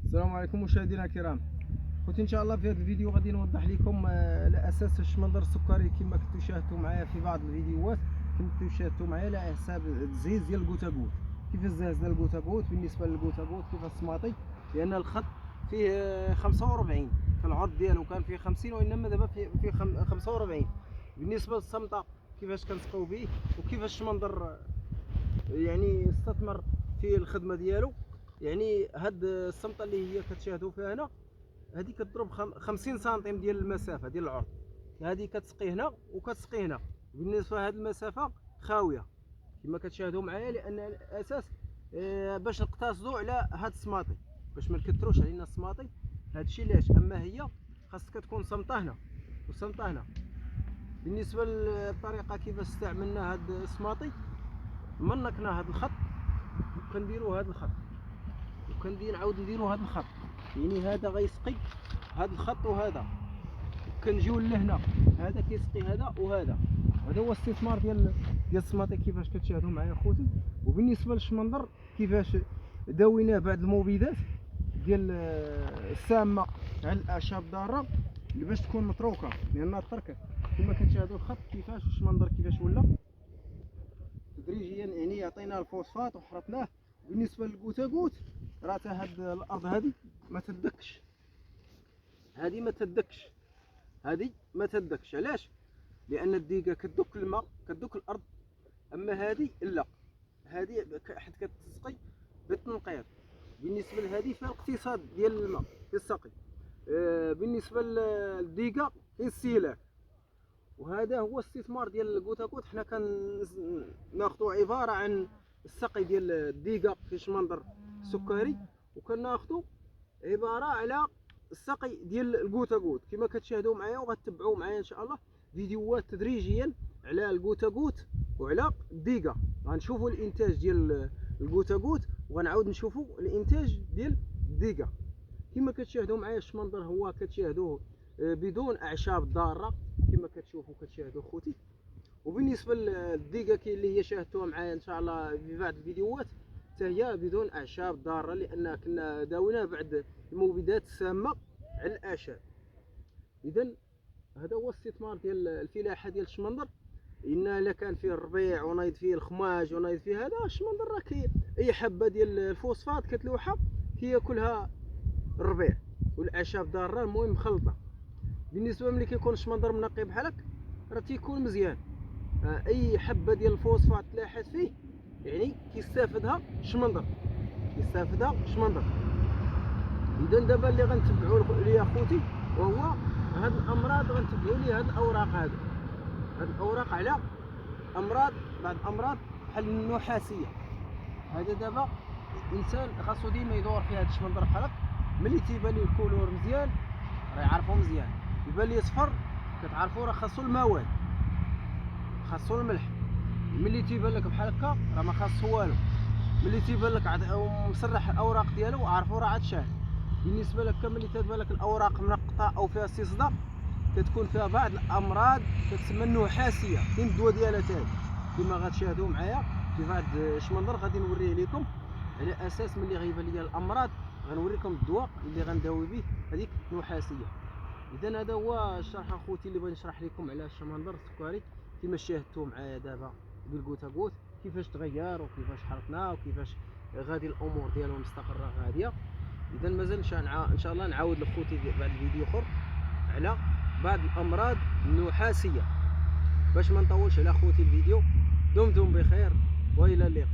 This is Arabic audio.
السلام عليكم مشاهدينا الكرام. خوتي ان شاء الله في هذا الفيديو غادي نوضح لكم على اساس الشمندر السكري كما كنتو شاهدتوا معايا في بعض الفيديوهات. كنتو شاهدتوا معايا على حساب التزييز ديال الكوتاكوت، كيفاش زازنا الكوتاكوت. بالنسبه للكوتاكوت كيفاش السماطي، لان الخط فيه 45 في العرض ديالو كان فيه 50 وانما دابا فيه 45. بالنسبه للصمطه كيفاش كنسقيو به وكيفاش الشمندر يعني استثمر في الخدمه ديالو. يعني هاد الصمطه اللي هي كتشاهدوا فيها هنا، هذه كتضرب 50 سنتيم ديال المسافه ديال العرض. هذه كتسقي هنا وكتسقي هنا. بالنسبه لهاد المسافه خاويه كما كتشاهدوا معايا، لان الاساس باش نقتصدوا على هاد السماطي، باش ما نكثروش علينا السماطي. هادشي علاش. اما هي خاصك تكون صمطه هنا وصمطه هنا. بالنسبه للطريقه كيفاش استعملنا هاد السماطي، منكنا هاد الخط وكنديروا هاد الخط وكندير نعاود نديروا هاد الخط. يعني هذا غيسقي هاد الخط وهذا، كنجيو لهنا هذا كيسقي هذا وهذا. هذا هو الاستثمار ديال السماطي كيفاش كتشاهدوا معايا خوتي. وبالنسبه للشمندر كيفاش داويناه بعض المبيدات ديال السامه على الاعشاب الضاره اللي باش تكون متروكه، لان الترك كما كتشاهدوا الخط كيفاش الشمندر كيفاش ولا تدريجيا. يعني عطينا الفوسفات وحرطناه. بالنسبه للكوتاكوت راه هاد الارض هذه ما تدكش، هذه ما تدكش، هذه ما تدكش. علاش؟ لان الديقه كدك الماء كدك الارض، اما هذه لا، هذه حيت كتسقي بالتنقيط. بالنسبه لهذه فيها الاقتصاد ديال الماء في السقي. بالنسبه للديقه في الاستهلاك. وهذا هو الاستثمار ديال الكوتاكوت. حنا كناخذوا عباره عن السقي ديال الديقه في شمندر السكري، وكناخذوا عباره على السقي ديال الكوتاكوت كما كتشاهدوا معايا. وغتتبعوا معايا ان شاء الله فيديوهات تدريجيا على الكوتاكوت وعلى الديقه. غنشوفوا الانتاج ديال الكوتاكوت وغنعاود نشوفوا الانتاج ديال الديقه. كما كتشاهدوا معايا الشمندر هو كتشاهدوه بدون اعشاب ضاره كما كتشاهدوا خوتي. وبالنسبه للديقه اللي هي شاهدتوها معايا ان شاء الله في بعض الفيديوهات، حتى هي بدون اعشاب ضاره، لان كنا داوينا بعض المبيدات السامه على الاعشاب. اذا هذا هو الاستثمار ديال الفلاحه ديال الشمندر. ان الا كان فيه الربيع ونايض فيه الخماج ونايض فيه هذا الشمندر، راه اي حبه ديال الفوسفات كتلوحها كياكلها الربيع والاعشاب ضاره المهم مخلطه. بالنسبه ملي كيكون الشمندر منقي بحالك راه تيكون مزيان. اي حبه ديال الفوسفات تلاحت فيه يعني كيستافدها الشمندر، كيستافدها الشمندر. اذا دابا اللي غنتبعوا ليا خوتي وهو هاد الامراض، غنتبعوا ليه هاد الاوراق هاد الاوراق على امراض، بعض الامراض بحال النحاسيه. هذا دابا الانسان خاصو ديما يدور في هاد الشمندر بحال. ملي تيبان ليه الكولور مزيان راه يعرفو مزيان، يبان ليه صفر كتعرفو راه خاصو المواد، خاصو الملح. ملي تيبان لك بحال هكا راه ما خاصو والو. ملي تيبان لك مسرح الاوراق ديالو عرفو راه عاد شاه. بالنسبه لك ملي تبان لك الاوراق منقطه او فيها استصداء كتكون فيها بعض الامراض كتسمى النحاسيه. كاين الدواء ديالها تاعي كما غتشاهدوا معايا في بعض الشمندر غادي نوريه لكم، على اساس ملي غيبان لي الامراض غنوريكم الدواء اللي غنداوي به هذيك النحاسيه. اذا هذا هو الشرح اخوتي اللي بغيت نشرح لكم على الشمندر السكري كما شاهدتوا معايا دابا بالكوتاكوت كيفاش تغير وكيفاش حرقناه وكيفاش غادي الامور ديالو مستقره غاديه. اذا مازال ان شاء الله نعاود لخوتي بعد الفيديو اخر على بعض الامراض النحاسيه باش ما نطولش على خوتي الفيديو. دمتم بخير والى اللقاء.